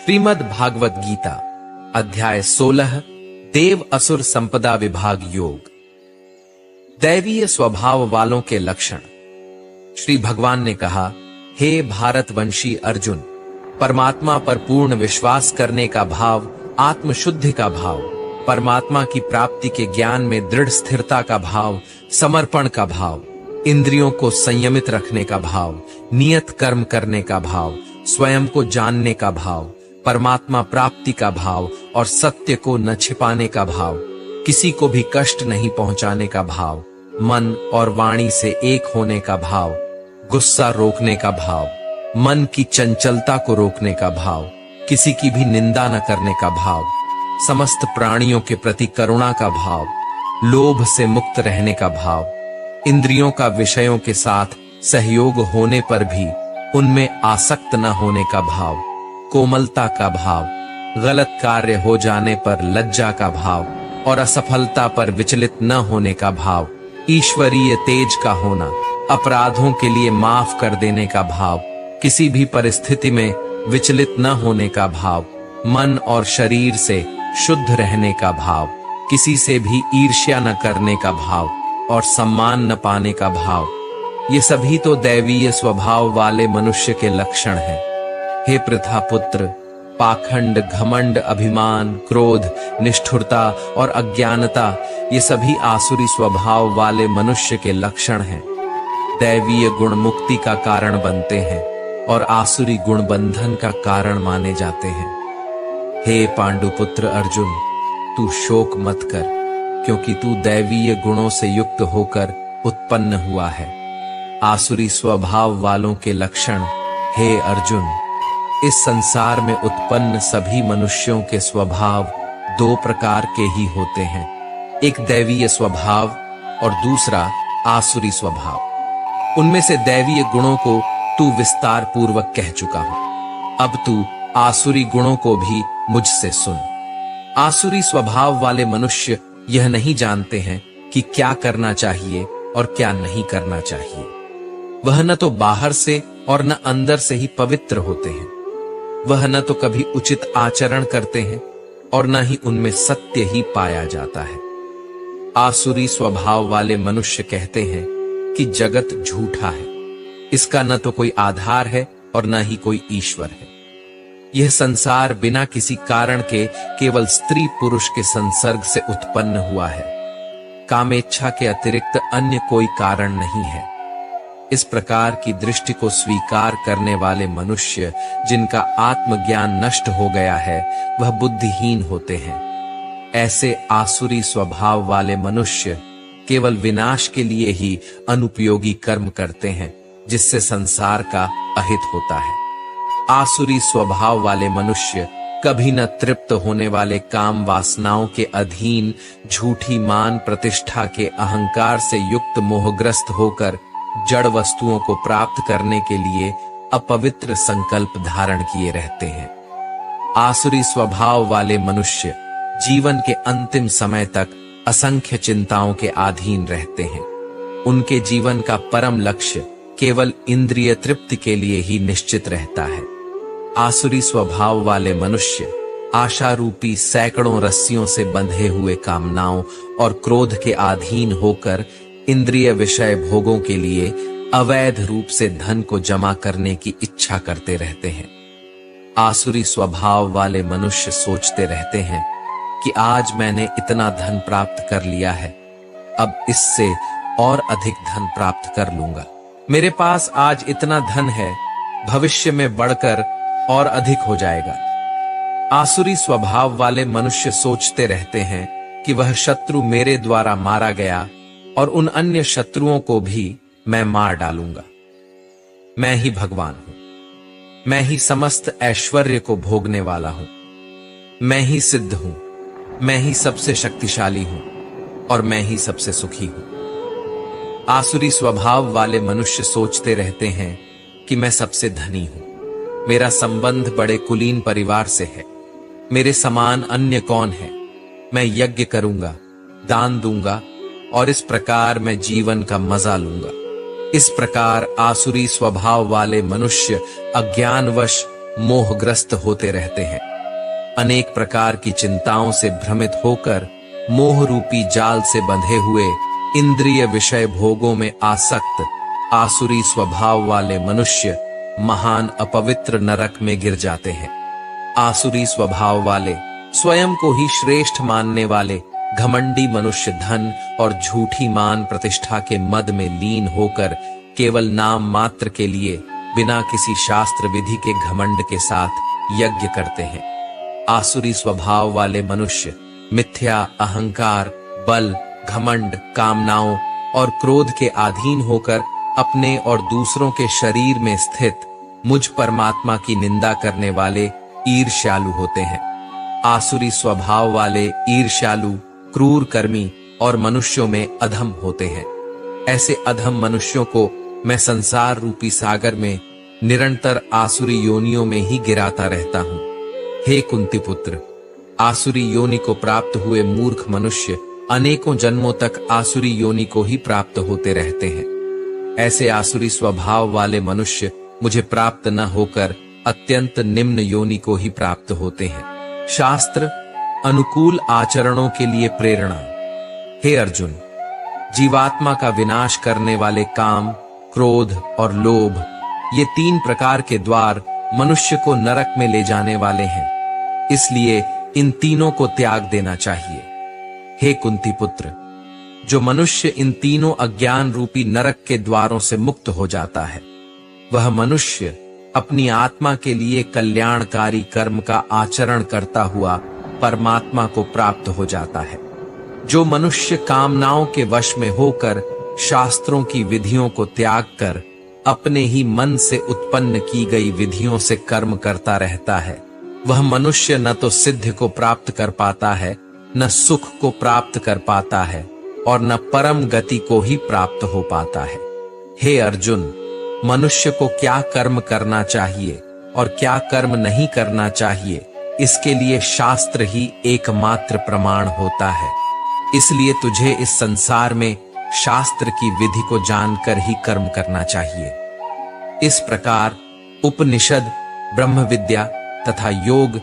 श्रीमद् भागवत गीता अध्याय 16 देव असुर संपदा विभाग योग। दैवीय स्वभाव वालों के लक्षण। श्री भगवान ने कहा, हे भारतवंशी अर्जुन, परमात्मा पर पूर्ण विश्वास करने का भाव, आत्मशुद्धि का भाव, परमात्मा की प्राप्ति के ज्ञान में दृढ़ स्थिरता का भाव, समर्पण का भाव, इंद्रियों को संयमित रखने का भाव, नियत कर्म करने का भाव, स्वयं को जानने का भाव, परमात्मा प्राप्ति का भाव और सत्य को न छिपाने का भाव, किसी को भी कष्ट नहीं पहुंचाने का भाव, मन और वाणी से एक होने का भाव, गुस्सा रोकने का भाव, मन की चंचलता को रोकने का भाव, किसी की भी निंदा न करने का भाव, समस्त प्राणियों के प्रति करुणा का भाव, लोभ से मुक्त रहने का भाव, इंद्रियों का विषयों के साथ सहयोग होने पर भी उनमें आसक्त न होने का भाव, कोमलता का भाव, गलत कार्य हो जाने पर लज्जा का भाव और असफलता पर विचलित न होने का भाव, ईश्वरीय तेज का होना, अपराधों के लिए माफ कर देने का भाव, किसी भी परिस्थिति में विचलित न होने का भाव, मन और शरीर से शुद्ध रहने का भाव, किसी से भी ईर्ष्या न करने का भाव और सम्मान न पाने का भाव, ये सभी तो दैवीय स्वभाव वाले मनुष्य के लक्षण हैं। हे पृथा पुत्र, पाखंड, घमंड, अभिमान, क्रोध, निष्ठुरता और अज्ञानता, ये सभी आसुरी स्वभाव वाले मनुष्य के लक्षण हैं। दैवीय गुण मुक्ति का कारण बनते हैं और आसुरी गुण बंधन का कारण माने जाते हैं। हे पांडुपुत्र अर्जुन, तू शोक मत कर, क्योंकि तू दैवीय गुणों से युक्त होकर उत्पन्न हुआ है। आसुरी स्वभाव वालों के लक्षण। हे अर्जुन, इस संसार में उत्पन्न सभी मनुष्यों के स्वभाव दो प्रकार के ही होते हैं, एक दैवीय स्वभाव और दूसरा आसुरी स्वभाव। उनमें से दैवीय गुणों को तू विस्तार पूर्वक कह चुका हो, अब तू आसुरी गुणों को भी मुझसे सुन। आसुरी स्वभाव वाले मनुष्य यह नहीं जानते हैं कि क्या करना चाहिए और क्या नहीं करना चाहिए। वह न तो बाहर से और न अंदर से ही पवित्र होते हैं। वह न तो कभी उचित आचरण करते हैं और न ही उनमें सत्य ही पाया जाता है। आसुरी स्वभाव वाले मनुष्य कहते हैं कि जगत झूठा है, इसका न तो कोई आधार है और न ही कोई ईश्वर है। यह संसार बिना किसी कारण के केवल स्त्री पुरुष के संसर्ग से उत्पन्न हुआ है। कामेच्छा के अतिरिक्त अन्य कोई कारण नहीं है। इस प्रकार की दृष्टि को स्वीकार करने वाले मनुष्य, जिनका आत्मज्ञान नष्ट हो गया है, वह बुद्धिहीन होते हैं। ऐसे आसुरी स्वभाव वाले मनुष्य केवल विनाश के लिए ही अनुपयोगी कर्म करते हैं, जिससे संसार का अहित होता है। आसुरी स्वभाव वाले मनुष्य कभी न तृप्त होने वाले काम वासनाओं के अधीन झूठी मान प्रतिष्ठा के अहंकार से युक्त मोहग्रस्त होकर जड़ वस्तुओं को प्राप्त करने के लिए अपवित्र संकल्प धारण किए रहते हैं। आसुरी स्वभाव वाले मनुष्य जीवन के अंतिम समय तक असंख्य चिंताओं के अधीन रहते हैं। उनके जीवन का परम लक्ष्य केवल इंद्रिय तृप्ति के लिए ही निश्चित रहता है। आसुरी स्वभाव वाले मनुष्य आशा रूपी सैकड़ों रस्सियों से बंधे हुए कामनाओं और क्रोध के अधीन होकर इंद्रिय विषय भोगों के लिए अवैध रूप से धन को जमा करने की इच्छा करते रहते हैं। आसुरी स्वभाव वाले मनुष्य सोचते रहते हैं कि आज मैंने इतना धन प्राप्त कर लिया है, अब इससे और अधिक धन प्राप्त कर लूंगा। मेरे पास आज इतना धन है, भविष्य में बढ़कर और अधिक हो जाएगा। आसुरी स्वभाव वाले मनुष्य सोचते रहते हैं कि वह शत्रु मेरे द्वारा मारा गया और उन अन्य शत्रुओं को भी मैं मार डालूंगा। मैं ही भगवान हूं, मैं ही समस्त ऐश्वर्य को भोगने वाला हूं, मैं ही सिद्ध हूं, मैं ही सबसे शक्तिशाली हूं और मैं ही सबसे सुखी हूं। आसुरी स्वभाव वाले मनुष्य सोचते रहते हैं कि मैं सबसे धनी हूं, मेरा संबंध बड़े कुलीन परिवार से है, मेरे समान अन्य कौन है, मैं यज्ञ करूंगा, दान दूंगा और इस प्रकार मैं जीवन का मजा लूंगा। इस प्रकार आसुरी स्वभाव वाले मनुष्य अज्ञानवश मोहग्रस्त होते रहते हैं। अनेक प्रकार की चिंताओं से भ्रमित होकर मोह रूपी जाल से बंधे हुए इंद्रिय विषय भोगों में आसक्त आसुरी स्वभाव वाले मनुष्य महान अपवित्र नरक में गिर जाते हैं। आसुरी स्वभाव वाले, स्वयं को ही श्रेष्ठ मानने वाले घमंडी मनुष्य धन और झूठी मान प्रतिष्ठा के मद में लीन होकर केवल नाम मात्र के लिए बिना किसी शास्त्र विधि के घमंड के साथ यज्ञ करते हैं। आसुरी स्वभाव वाले मनुष्य मिथ्या अहंकार, बल, घमंड, कामनाओं और क्रोध के अधीन होकर अपने और दूसरों के शरीर में स्थित मुझ परमात्मा की निंदा करने वाले ईर्ष्यालु होते हैं। आसुरी स्वभाव वाले ईर्ष्यालु, क्रूर कर्मी और मनुष्यों में अधम होते हैं। ऐसे अधम मनुष्यों को मैं संसार रूपी सागर में निरंतर आसुरी योनियों में ही गिराता रहता हूं। हे कुंती पुत्र, आसुरी योनि को प्राप्त हुए मूर्ख मनुष्य अनेकों जन्मों तक आसुरी योनि को ही प्राप्त होते रहते हैं। ऐसे आसुरी स्वभाव वाले मनुष्य मुझे प्राप्त न होकर अत्यंत निम्न योनि को ही प्राप्त होते हैं। शास्त्र अनुकूल आचरणों के लिए प्रेरणा। हे अर्जुन, जीवात्मा का विनाश करने वाले काम, क्रोध और लोभ, ये 3 प्रकार के द्वार मनुष्य को नरक में ले जाने वाले हैं। इसलिए इन तीनों को त्याग देना चाहिए। हे कुंती पुत्र, जो मनुष्य इन तीनों अज्ञान रूपी नरक के द्वारों से मुक्त हो जाता है, वह मनुष्य अपनी आत्मा के लिए कल्याणकारी कर्म का आचरण करता हुआ परमात्मा को प्राप्त हो जाता है। जो मनुष्य कामनाओं के वश में होकर शास्त्रों की विधियों को त्याग कर अपने ही मन से उत्पन्न की गई विधियों से कर्म करता रहता है, वह मनुष्य न तो सिद्ध को प्राप्त कर पाता है, न सुख को प्राप्त कर पाता है और न परम गति को ही प्राप्त हो पाता है। हे अर्जुन, मनुष्य को क्या कर्म करना चाहिए और क्या कर्म नहीं करना चाहिए, इसके लिए शास्त्र ही एकमात्र प्रमाण होता है। इसलिए तुझे इस संसार में शास्त्र की विधि को जानकर ही कर्म करना चाहिए। इस प्रकार उपनिषद, ब्रह्म विद्या तथा योग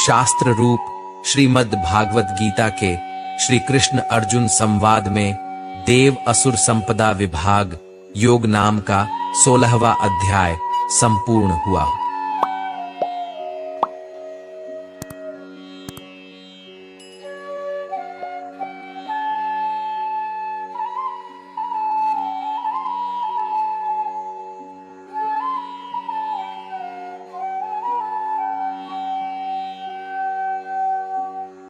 शास्त्र रूप श्रीमद् भागवत गीता के श्री कृष्ण अर्जुन संवाद में देव असुर संपदा विभाग योग नाम का 16वां अध्याय संपूर्ण हुआ।